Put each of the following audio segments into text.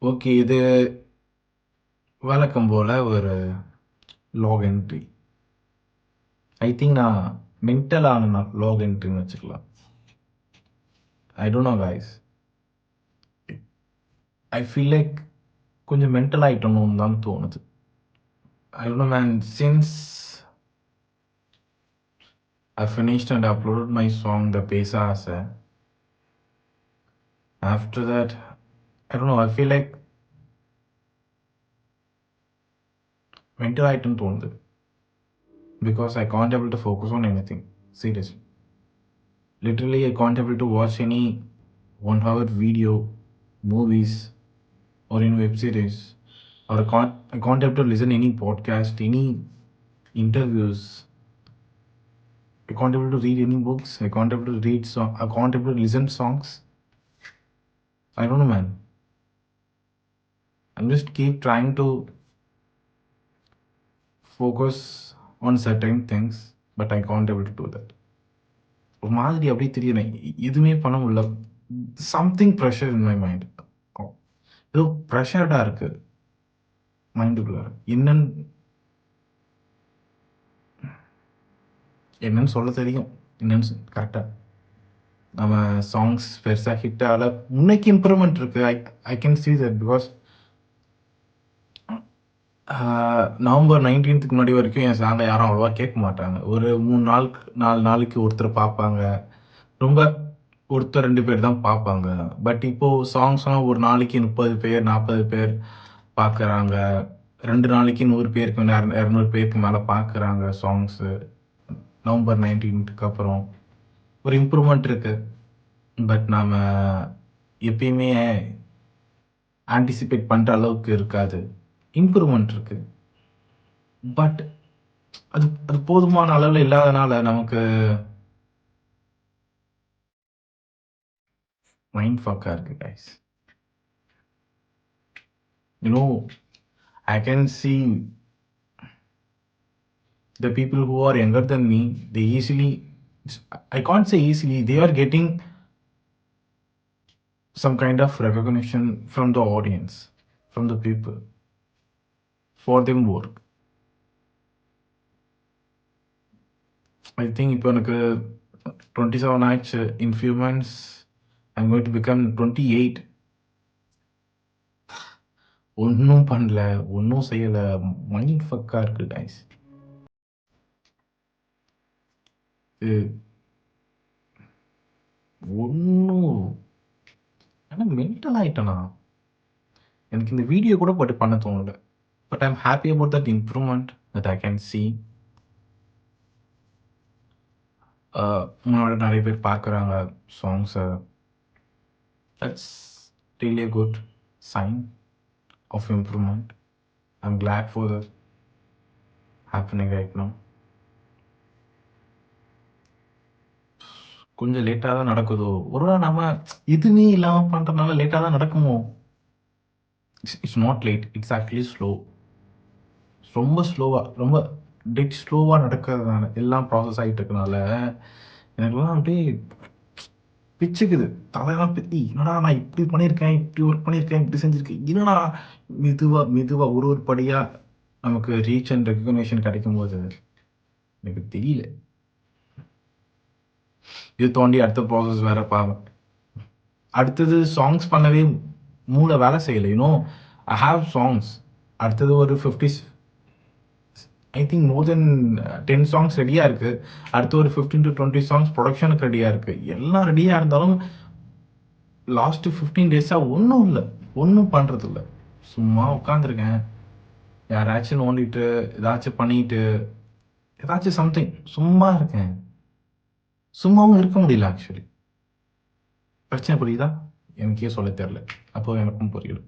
Okay. இது வழக்கம் போல ஒரு லாக் என்ட்ரி. ஐ திங்க் நான் மென்டல் ஆன லாக் என்ட்ரின்னு வச்சுக்கலாம். I don't know guys. I feel like கொஞ்சம் மென்டல் ஆயிட்டோம்னு தான் தோணுது. I don't know man. Since I finished and uploaded my song The Pesa Asa. After that, I don't know, I feel like mental item தோணுது. Because I can't able to focus on anything. Seriously. Literally, I can't able to watch any 1 hour video, movies, or in web series. Or I can't able to listen any podcast, any interviews. I can't able to read any books. I can't able to read song. I can't able to listen songs. I don't know, man. I'm just keep trying to focus on certain things, but I can't able to do that. ஒரு மாதிரி அப்படியே தெரியல. எதுவுமே பண்ண முடியல. Something pressure in my mind. ஏதோ ப்ரெஷர்டா இருக்கு மைண்டுக்குள்ள. என்னன்னு என்னன்னு சொல்ல தெரியும். என்னன்னு கரெக்டா நம்ம சாங்ஸ் பெருசா ஹிட் ஆகல. முன்னைக்கு இம்ப்ரூவ்மெண்ட் இருக்கு. I can see that because November 19க்கு முன்னாடி வரைக்கும் என் சாங்கை யாரும் அவ்வளோவா கேட்க மாட்டாங்க. ஒரு 4 நாளைக்கு ஒருத்தர் பார்ப்பாங்க. ரொம்ப ஒருத்தர் 2 பேர் தான் பார்ப்பாங்க. பட் இப்போ சாங்ஸ்லாம் ஒரு நாளைக்கு 30 பேர், 40 பேர் பார்க்குறாங்க. 2 நாளைக்கு 100 பேருக்கு 200 பேருக்கு மேல பார்க்குறாங்க சாங்ஸு. நவம்பர் 19க்கு அப்புறம் ஒரு இம்ப்ரூவ்மெண்ட் இருக்கு. பட் நாம எப்பயுமே ஆன்டிசிபேட் பண்ற அளவுக்கு இருக்காது. இம்ப்ரூவ்மெண்ட் இருக்கு. பட் அது அது போதுமான அளவுல இல்லாதனால நமக்கு மைண்ட் ஃபக்கா இருக்கு guys. You know, I can see the people who are younger than me, they easily, I can't say easily, they are getting some kind of recognition from the audience, from the people, for them work. I think இப்போ எனக்கு 27 ஆயிடுச்சு. In few months, I'm going to become 28. ஒன்னும் பண்ணல, ஒன்னும் செய்யல. Mind ஃபக்கா இருக்கு guys. இது ஒன்னும் ஆனா மென்டல் ஆயிட்டேனா? எனக்கு இந்த வீடியோ கூட போட்டு பண்ண தோணல. But I am happy about that improvement that I can see. முன்னாடி நிறைய பேர் பார்க்குறாங்க சாங்ஸை. That's really a good sign of improvement. I'm glad for that happening right now. கொஞ்சம் லேட்டாக தான் நடக்குதோ? ஒருவேளை நம்ம எதுவுமே இல்லாமல் பண்ணுறதுனால லேட்டாக தான் நடக்குமோ? It's not late, it's actually slow. ரொம்ப ஸ்லோவாக, ரொம்ப டெட் ஸ்லோவாக நடக்கிறதுனால, எல்லாம் ப்ராசஸ் ஆகிட்டு இருக்கனால எனக்குலாம் அப்படியே பிச்சுக்குது. தலையெல்லாம் பித்தி, என்னடா நான் இப்படி பண்ணியிருக்கேன், இப்படி ஒர்க் பண்ணியிருக்கேன், இப்படி செஞ்சுருக்கேன். என்னடா மெதுவாக மெதுவாக ஒரு ஒரு படியாக நமக்கு ரீச் அண்ட் ரெக்கக்னேஷன் கிடைக்கும்போது எனக்கு தெரியல. இது தோண்டி அடுத்த ப்ராசஸ் வேற பாவம். அடுத்தது சாங்ஸ் பண்ணவே மூளை வேலை செய்யலை. You know, I have songs. அடுத்தது ஒரு 50, I think more then 10 songs ரெடியாக இருக்குது. அடுத்து ஒரு 15 to 20 சாங்ஸ் ப்ரொடக்ஷனுக்கு ரெடியாக இருக்குது. எல்லாம் ரெடியாக இருந்தாலும் லாஸ்ட்டு 15 டேஸாக ஒன்றும் இல்லை, ஒன்றும் பண்ணுறதில்ல. சும்மா உட்காந்துருக்கேன். யாராச்சும் நோண்டிட்டு ஏதாச்சும் பண்ணிட்டு ஏதாச்சும் சம்திங் சும்மா இருக்கேன். சும்மாவும் இருக்க முடியல ஆக்சுவலி. பிரச்சனை புரியுதா? எனக்கே சொல்ல தெரில. அப்போ எனக்கும் புரியல.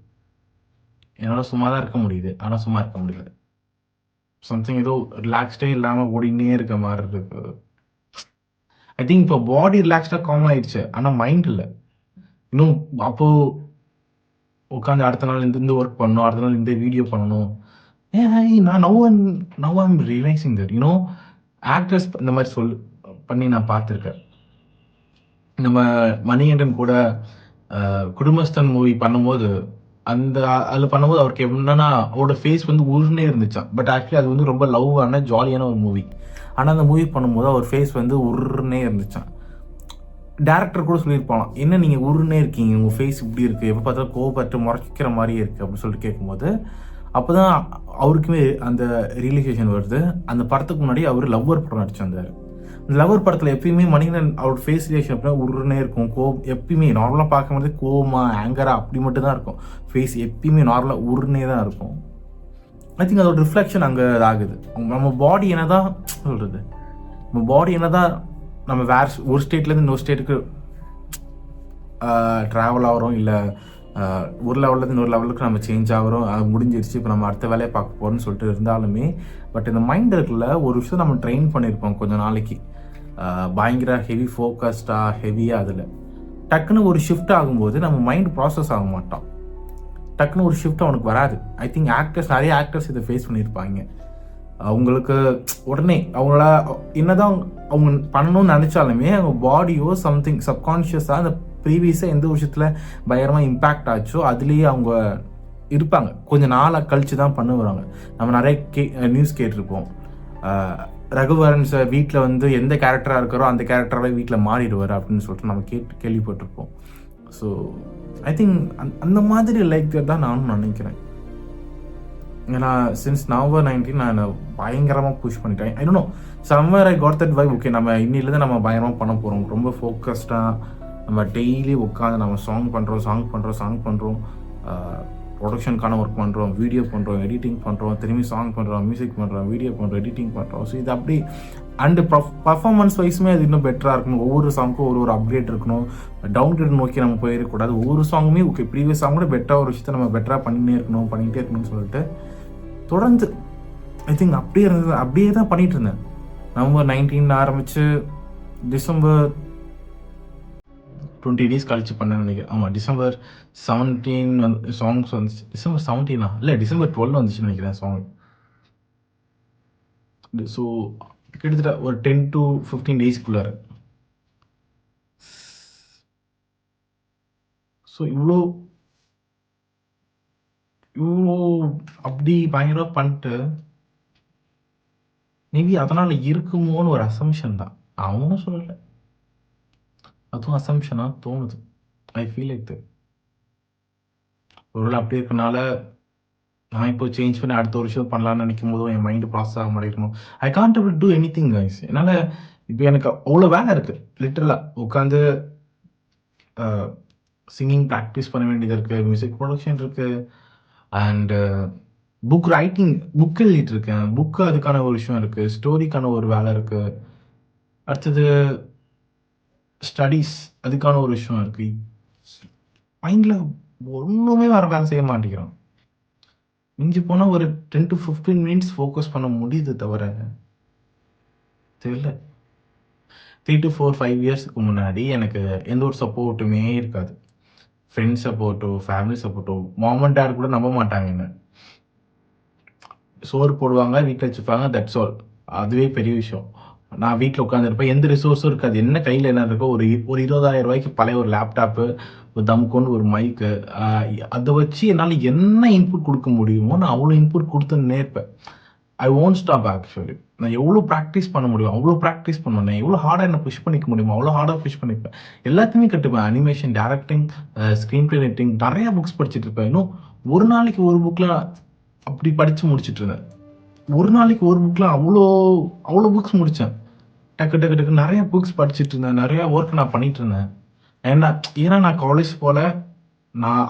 என்னால் சும்மா தான் இருக்க முடியுது, ஆனால் சும்மா இருக்க முடியல. சம்திங் ஏதோ ரிலாக்ஸ்டே இல்லாமல் ஓடினே இருக்க மாதிரி இருக்கு. ஐ திங்க் இப்போ பாடி ரிலாக்ஸ்டாக காமன் ஆயிடுச்சு, ஆனால் மைண்ட் இல்லை. இன்னும் அப்போ உட்காந்து அடுத்த நாள் இந்த ஒர்க் பண்ணணும், அடுத்த நாள் இந்த வீடியோ பண்ணணும். நான் now I'm realising that you know actors இந்த மாதிரி பண்ணி நான் பார்த்துருக்கேன். நம்ம மணிகண்டன் கூட குடும்பஸ்தன் மூவி பண்ணும்போது அந்த அதில பண்ணும்போது அவருக்கு என்னன்னா, அவரோட ஃபேஸ் வந்து உருன்னே இருந்துச்சாம். பட் ஆக்சுவலி அது வந்து ரொம்ப லவ்வான, ஜாலியான ஒரு மூவி. ஆனா அந்த மூவி பண்ணும்போது அவர் ஃபேஸ் வந்து உர்ருன்னே இருந்துச்சாம். டைரக்டர் கூட சொல்லியிருப்பாங்களாம். "என்ன நீங்க உருன்னே இருக்கீங்க? உங்க ஃபேஸ் இப்படி இருக்கு. எப்ப பார்த்தாலும் கோவப்பட்டு முறைக்கிற மாரியே இருக்கு." அப்படின்னு சொல்லிட்டு கேட்கும்போது, அப்பதான் அவருக்குமே அந்த ரியலைசேஷன் வருது. அந்த படத்துக்கு முன்னாடி அவரு லவ்வர் படம் நடிச்சிருந்தாரு. இந்த லவ்வர் படத்துல எப்பயுமே மணிகண்டன் அவரோட ஃபேஸ் ரியாக்ஷன் எப்படின்னா உருன்னே இருக்கும். எப்பயுமே நார்மலா பார்க்கும்போது கோவமா, ஆங்கரா அப்படி மட்டும் தான் இருக்கும். ஃபேஸ் எப்பயுமே நார்மலா உருன்னே தான் இருக்கும். ஐ திங்க் அதோட ரிஃப்ளெக்ஷன் அங்க ஆகுது. நம்ம பாடி என்னதான் சொல்றது? நம்ம பாடி என்னதான் நம்ம ஒரு ஸ்டேட்லேருந்து இன்னொரு ஸ்டேட்டுக்கு ட்ராவல் ஆகிறோம், இல்லை ஒரு லெவல்லேருந்து இன்னொரு லெவலுக்கு நம்ம சேஞ்ச் ஆகிறோம், அது முடிஞ்சிருச்சு, இப்போ நம்ம அடுத்த வேலையை பார்க்க போகிறோம்னு சொல்லிட்டு இருந்தாலுமே, பட் இந்த மைண்ட் இருக்குல்ல, ஒரு விஷயம் நம்ம ட்ரெயின் பண்ணியிருப்போம் கொஞ்சம் நாளைக்கு, பயங்கர ஹெவி ஃபோக்கஸ்டாக ஹெவியாக அதில் டக்குன்னு ஒரு ஷிஃப்ட் ஆகும்போது நம்ம மைண்ட் ப்ராசஸ் ஆக மாட்டோம். டக்குன்னு ஒரு ஷிஃப்ட் அவனுக்கு வராது. ஐ திங்க் நிறைய ஆக்டர்ஸ் இதை ஃபேஸ் பண்ணியிருப்பாங்க. அவங்களுக்கு உடனே அவங்கள என்னதான் அவங்க பண்ணணும்னு நினச்சாலுமே அவங்க பாடியோ சம்திங் சப்கான்ஷியஸாக அந்த ப்ரீவியஸாக எந்த விஷயத்தில் பயங்கரமாக இம்பேக்ட் ஆச்சோ அதுலேயே அவங்க இருப்பாங்க. கொஞ்சம் நாளாக கழித்து தான் பண்ணுவாங்க. நம்ம நிறைய நியூஸ் கேட்டிருப்போம். ரகுவரன் சார் வீட்டில் வந்து எந்த கேரக்டராக இருக்கிறோ அந்த கேரக்டராகவே வீட்டில் மாறிடுவார் அப்படின்னு சொல்லிட்டு நம்ம கேள்விப்பட்டிருப்போம். ஸோ ஐ திங்க் அந்த மாதிரி லைக் தான் நானும் நினைக்கிறேன். ஏன்னா சின்ஸ் நவம்பர் 19 நான் பயங்கரமாக புஷ் பண்ணிட்டேன். I don't know, somewhere I got that vibe. Okay, நம்ம இன்னிலேருந்து நம்ம பயங்கரமாக பண்ண போகிறோம், ரொம்ப ஃபோக்கஸ்டாக நம்ம டெய்லி உட்காந்து நம்ம சாங் பண்ணுறோம், ப்ரொடக்ஷனுக்கான ஒர்க் பண்ணுறோம், வீடியோ பண்ணுறோம், எடிட்டிங் பண்ணுறோம், திரும்பி சாங் பண்ணுறோம், மியூசிக் பண்ணுறோம், வீடியோ பண்ணுறோம், எடிட்டிங் பண்ணுறோம். ஸோ இது அப்படி அண்டு பர்ஃபார்மன்ஸ் வைஸுமே அது இன்னும் பெட்டராக இருக்கணும். ஒவ்வொரு சாங்க்கும் ஒரு அப்டேட் இருக்கணும். டவுன் கிரேட் நோக்கி நம்ம போயிடக்கூடாது. ஒவ்வொரு சாங்குமே ஓகே ப்ரீவியஸ் சாங்கோட பெட்டராக ஒரு விஷயத்தை நம்ம பெட்டராக பண்ணிகிட்டே இருக்கணும்னு சொல்லிட்டு தொடர்ந்து ஐ திங்க் அப்படியே தான் பண்ணிட்டு இருந்தேன். நவம்பர் 19 ஆரம்பிச்சு டிசம்பர் 20 டேஸ் கழிச்சு பண்ணேன்னு நினைக்கிறேன். ஆமாம், டிசம்பர் 17 வந்து சாங்ஸ் வந்துச்சு. டிசம்பர் 17 இல்லை டிசம்பர் 12 வந்துச்சுன்னு நினைக்கிறேன் சாங். ஸோ கிட்டத்தட்ட ஒரு 10 to 15 டேஸ்க்குள்ளார. ஸோ இவ்வளோ அப்படி பயங்கரமாக பண்ணிட்டு மேபி அதனால் இருக்குமோன்னு ஒரு அசம்ஷன் தான். அவனும் சொல்லலை, அதுவும் அசம்ஷனாக தோணுது. I feel like that. ஒருவேளை அப்படி இருக்கனால நான் இப்போ சேஞ்ச் பண்ணி அடுத்த ஒரு விஷயம் பண்ணலான்னு நினைக்கும் போதும் என் மைண்டு ப்ராசஸ் ஆக மாட்டேங்கணும். I can't able to anything guys. என்னால் இப்போ எனக்கு அவ்வளோ வேலை இருக்குது. லிட்டரலாக உட்காந்து சிங்கிங் ப்ராக்டிஸ் பண்ண வேண்டியது இருக்குது, மியூசிக் ப்ரொடக்ஷன் இருக்குது, அண்டு புக் ரைட்டிங், புக் எழுதிட்டு இருக்கேன், புக்கு அதுக்கான ஒரு விஷயம் இருக்குது, ஸ்டோரிக்கான ஒரு வேலை இருக்குது, அடுத்தது ஸ்டடீஸ் அதுக்கான ஒரு விஷயம் இருக்குது. மைண்டில் ஒன்றுமே வேலை செய்ய மாட்டேங்கிறோம். மிஞ்சி போனால் ஒரு 10 to 15 மினிட்ஸ் ஃபோக்கஸ் பண்ண முடியுது தவிர தெரியல. 3 to 4, 5 இயர்ஸ்க்கு முன்னாடி எனக்கு எந்த ஒரு சப்போர்ட்டுமே இருக்காது. ஃப்ரெண்ட்ஸ் சப்போர்ட்டோ, ஃபேமிலி சப்போர்ட்டோ, மாம் அண்ட் டாட் கூட நம்ப மாட்டாங்க என்ன. சோறு போடுவாங்க, வீட்டில் வச்சுப்பாங்க, தட்ஸ் ஆல். அதுவே பெரிய விஷயம். நான் வீட்டில் உட்காந்துருப்பேன், எந்த ரிசோர்ஸும் இருக்காது. என்ன கையில் என்ன இருக்கோ ஒரு 20,000 ரூபாய்க்கு பழைய ஒரு லேப்டாப்பு, ஒரு தம்கொண்டு ஒரு மைக்கு, அதை வச்சு என்னால் என்ன இன்புட் கொடுக்க முடியுமோ நான் அவ்வளோ இன்புட் கொடுத்துன்னே இருப்பேன். I won't stop actually. நான் எவ்வளோ ப்ராக்டிஸ் பண்ண முடியும் அவ்வளோ ப்ராக்டிஸ் பண்ணுவேன். நான் எவ்வளோ ஹார்டாக என்ன புஷ் பண்ணிக்க முடியுமோ அவ்வளோ ஹார்டாக புஷ் பண்ணிப்பேன். எல்லாத்தையுமே கற்றுப்பேன். Animation, directing, screen play writing, நிறைய புக்ஸ் படிச்சுட்டு இருப்பேன். இன்னும் ஒரு நாளைக்கு ஒரு புக்கில் அப்படி படித்து முடிச்சுட்டு இருந்தேன். ஒரு நாளைக்கு ஒரு புக்கில் அவ்வளோ அவ்வளோ புக்ஸ் முடித்தேன். டக்கு நிறைய புக்ஸ் படிச்சுட்டு இருந்தேன். நிறையா ஒர்க் நான் பண்ணிட்டு இருந்தேன். ஏன்னா நான் காலேஜ் போல,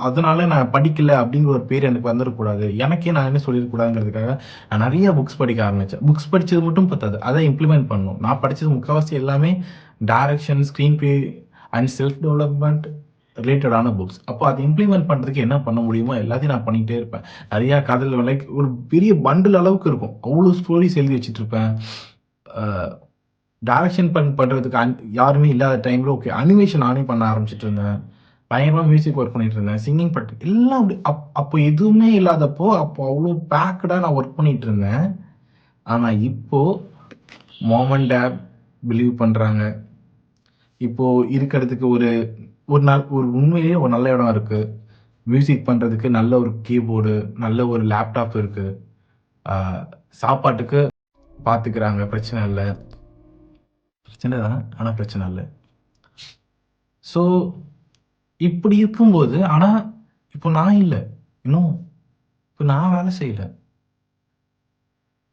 அதனால நான் படிக்கல அப்படிங்கிற ஒரு பேர் எனக்கு வந்துடக்கூடாது. எனக்கே நான் என்ன சொல்லிடக்கூடாதுங்கிறதுக்காக நான் நிறைய புக்ஸ் படிக்க ஆரம்பித்தேன். புக்ஸ் படித்தது மட்டும் பத்தாது, அதை இம்ப்ளிமெண்ட் பண்ணணும். நான் படித்தது முக்கால்வாசி எல்லாமே direction, screen play and self development ரிலேட்டடான புக்ஸ். அப்போ அதை இம்ப்ளிமெண்ட் பண்ணுறதுக்கு என்ன பண்ண முடியுமோ எல்லாத்தையும் நான் பண்ணிகிட்டே இருப்பேன். நிறையா கதையில் லைக் ஒரு பெரிய பண்டில் அளவுக்கு இருக்கும். அவ்வளோ ஸ்டோரிஸ் எழுதி வச்சுட்டு இருப்பேன். டைரக்ஷன் பண்ணுறதுக்கு யாருமே இல்லாத டைமில் ஓகே அனிமேஷன் நானே பண்ண ஆரம்பிச்சிட்டு இருந்தேன். பயங்கரமாக மியூசிக் ஒர்க் பண்ணிட்டு இருந்தேன், சிங்கிங் பண்ணிட்டு எல்லாம் அப்படி அப்போ எதுவுமே இல்லாதப்போ அப்போ அவ்வளோ பேக்கடாக நான் ஒர்க் பண்ணிட்டு இருந்தேன். ஆனால் இப்போது மாம் அண்ட் டாட் பிலீவ் பண்ணுறாங்க. இப்போது இருக்கிறதுக்கு ஒரு உண்மையிலேயே ஒரு நல்ல இடம் இருக்குது. மியூசிக் பண்ணுறதுக்கு நல்ல ஒரு கீபோர்டு, நல்ல ஒரு லேப்டாப் இருக்கு. ஆ சாப்பாட்டுக்கு பார்த்துக்கிறாங்க. பிரச்சனை இல்ல. பிரச்சனை தான். ஆனா பிரச்சனை இல்ல. ஸோ இப்படி இருக்கும்போது, ஆனா இப்போ நான் இல்ல. இன்னும் இப்ப நான் வேலை செய்யல.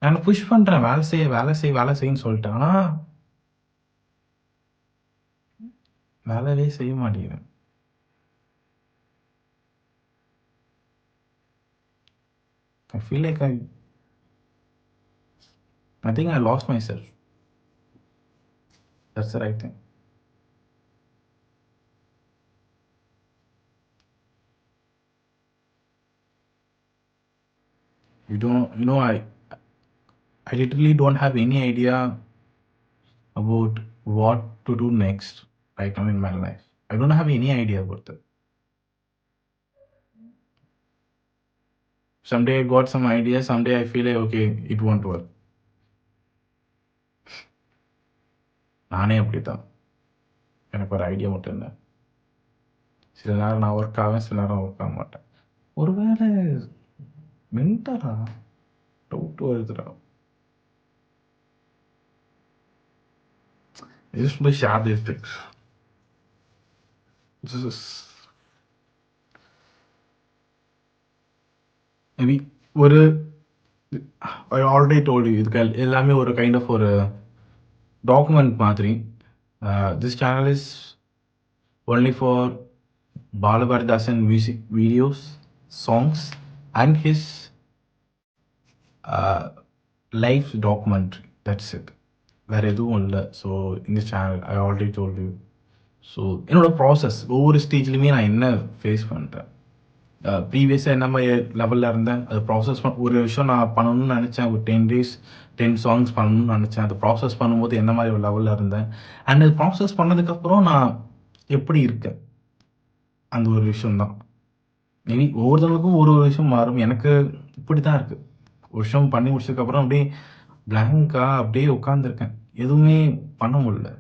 நான் புஷ் பண்றேன். வேலை செய், வேலை செய், வேலை செய்ன்னு சொல்லிட்டு. ஆனா வேலையே செய்ய மாட்டேங்கிறேன். I feel like I think I lost myself. That's the right thing. I literally don't have any idea about what to do next right now in my life. I don't have any idea about that. Someday I got some idea, someday I feel like, okay, it won't work. நானே அப்படித்தான். எனக்கு ஒரு idea மட்டும் இல்லை. சில நேரம் நான் work ஆவேன், சில நேரம் ஒர்க் ஆக மாட்டேன். ஒருவேளை மென்டலா டவுட் வருதுடா. I just want to share these things. This is maybe ஒரு I already told you இதுக்கு எல்லாமே ஒரு கைண்ட் ஆஃப் ஒரு டாக்குமெண்ட் மாதிரி. This channel is only for Balabhardasan music videos, songs and his life documentary. That's it. வேற எதுவும் இல்லை. So இந்த channel I already told you. So என்னோட ப்ராசஸ் ஒவ்வொரு ஸ்டேஜ்லையுமே நான் என்ன ஃபேஸ் பண்ணுறேன், ப்ரீவியஸாக என்ன மாதிரி லெவலில் இருந்தேன், அது ப்ராசஸ் ஒரு விஷயம் நான் பண்ணணும்னு நினச்சேன், ஒரு 10 days 10 songs பண்ணணும்னு நினச்சேன், அது ப்ராசஸ் பண்ணும்போது என்ன மாதிரி ஒரு லெவலில் இருந்தேன், அண்ட் அது ப்ராசஸ் பண்ணதுக்கப்புறம் நான் எப்படி இருக்கேன், அந்த ஒரு விஷயம்தான். மேபி ஒவ்வொருத்தவங்களுக்கும் ஒரு ஒரு விஷயம் மாறும். எனக்கு இப்படி தான் இருக்குது. ஒரு விஷயம் பண்ணி முடிச்சதுக்கப்புறம் அப்படியே பிளாங்காக அப்படியே உட்காந்துருக்கேன். எதுவுமே பண்ண முடியல.